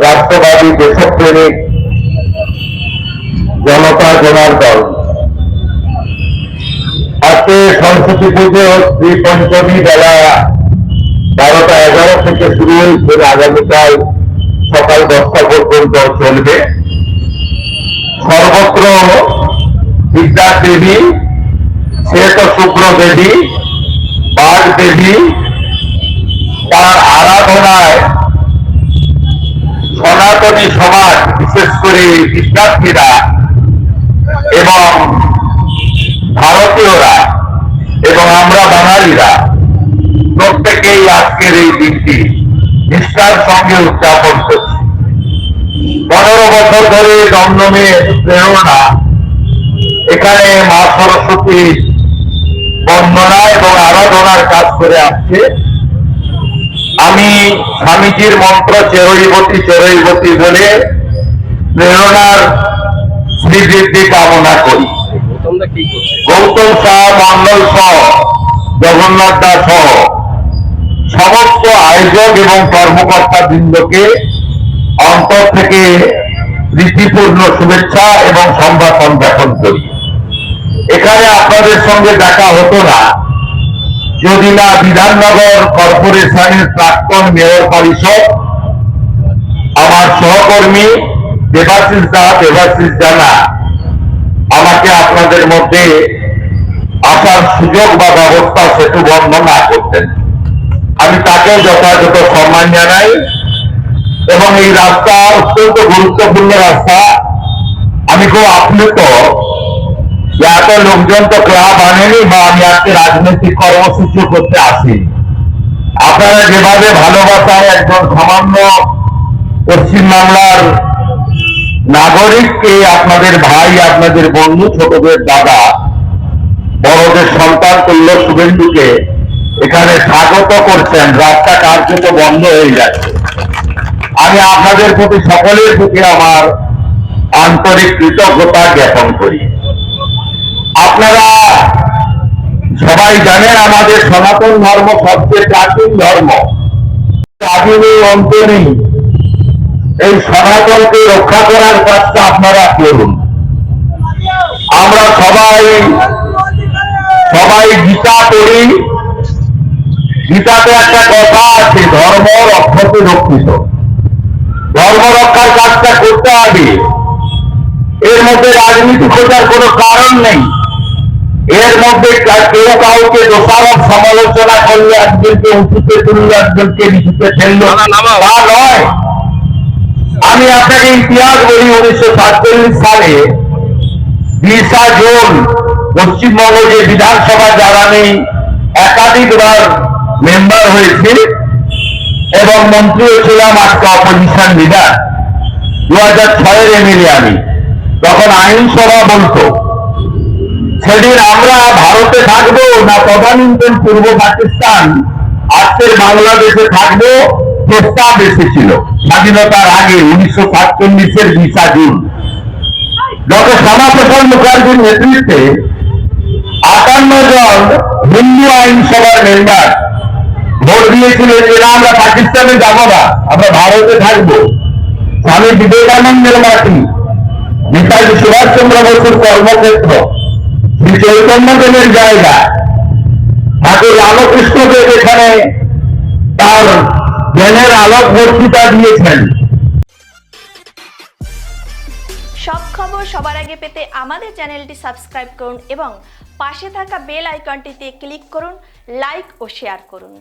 রাষ্ট্রবাদী দেশপ্রেমিক জনতা জনার্দন, আজকে সরস্বতী পুজো শ্রী পঞ্চমী বেলা 12টা 11 থেকে শুরু হয়েছে, আগামীকাল সকাল 10টা পর্যন্ত চলবে। সর্বত্র বিদ্যা দেবী, শ্বেত শুক্র দেবী, বাঘ দেবী, তার আরাধনায় সনাতনী সমাজ, বিশেষ করে বিদ্যার্থীরা এবং ভারতীয়রা এবং আমরা বাঙালিরা প্রত্যেকেই আজকের এই দিনটি নিষ্ঠার সঙ্গে উদযাপন করছি। 15 বছর ধরে দমদমে প্রেরণা এখানে মা সরস্বতীর বন্দনা এবং আরাধনার কাজ করে আসছে। আমি স্বামীজির মন্ত্র চেরৈবতী চেরৈবতী বলে প্রেরণার শ্রীবৃদ্ধি কামনা করি। গৌতম শাহ, মন্ডল সহ, জগন্নাথ দাস সহ সমস্ত আয়োজক এবং কর্মকর্তা বৃন্দকে অন্তর থেকে প্রীতিপূর্ণ শুভেচ্ছা এবং সম্ভাষণ জ্ঞাপন করি। এখানে আপনাদের সঙ্গে দেখা হতো না যদি না বিধাননগর কর্পোরেশনের প্রাক্তন মেয়র পরিষদ আমার সহকর্মী দেবাশিস জানা আমাকে আপনাদের মধ্যে আসার সুযোগ বা ব্যবস্থা সেতু বন্ধ না করতেন। আমি তাকে যথাযথ সম্মান জানাই এবং এই রাস্তা অত্যন্ত গুরুত্বপূর্ণ রাস্তা। আমি খুব আপ্লুত, এত লোকজন তো ক্লাব আনেনি বা আমি আজকে রাজনৈতিক কর্মসূচি করতে আসি। আপনারা যেভাবে ভালোবাসায় একজন সামান্য পশ্চিমবাংলার নাগরিককে আপনাদের ভাই, আপনাদের বন্ধু, ছোটদের দাদা, বড়দের সন্তান তুল্য শুভেন্দুকে এখানে স্বাগত করছেন, রাস্তা কার্যত বন্ধ হয়ে যাচ্ছে। আমি আপনাদের প্রতি, সকলের প্রতি আমার আন্তরিক কৃতজ্ঞতা জ্ঞাপন করি। আপনারা সবাই জানেন আমাদের সনাতন ধর্ম সবচেয়ে প্রাচীন ধর্ম, আদি নেই, অন্ত নেই। এই সনাতনকে রক্ষা করার কাজটা আপনারা করুন। আমরা সবাই গীতা পড়ি। গীতাতে একটা কথা আছে, ধর্ম রক্ষতে রক্ষিত। ধর্ম রক্ষার কাজটা করতে হবে। এর মধ্যে রাজনীতি খোঁজার কোনো কারণ নেই। এর মধ্যে কেউ কাউকে দোষারোপ সমালোচনা করলে একজনকে উঁচুতে তুললো, একজনকে নিচুতে ফেললো, তা নয়। আমি আপনাকে ইতিহাস বলি। 1947 সালে 20 জুন পশ্চিমবঙ্গ যে বিধানসভা, যারা নেই একাধিকবার মেম্বার হয়েছে এবং মন্ত্রীও ছিলাম, আজকে অপোজিশন লিডার। 2006-এর এমএলএ আমি। তখন আইনসভা বলতো সেদিন আমরা ভারতে থাকবো না তদানীন্তন পূর্ব পাকিস্তান, আজকের বাংলাদেশে থাকবো, প্রস্তাব এসেছিল স্বাধীনতার আগে 1947-এর 20 জুন। ডক্টর শ্যামাপ্রসাদ মুখার্জির নেতৃত্বে 58 জন হিন্দু আইনসভার মেম্বার ভোট দিয়েছিলেন যে না, আমরা পাকিস্তানে যাবো না, আমরা ভারতে থাকবো। স্বামী বিবেকানন্দের মাটি, নেতাজি সুভাষচন্দ্র বসুর কর্মক্ষেত্র, শ্রী চৈতন্যদেবের জায়গা, ঠাকুর রামকৃষ্ণদেব এখানে তার জ্ঞানের আলোক বক্তৃতা দিয়েছেন। সব খবর সবার আগে পেতে আমাদের চ্যানেলটি সাবস্ক্রাইব করুন এবং পাশে থাকা বেল আইকনটিতে ক্লিক করুন, লাইক ও শেয়ার করুন।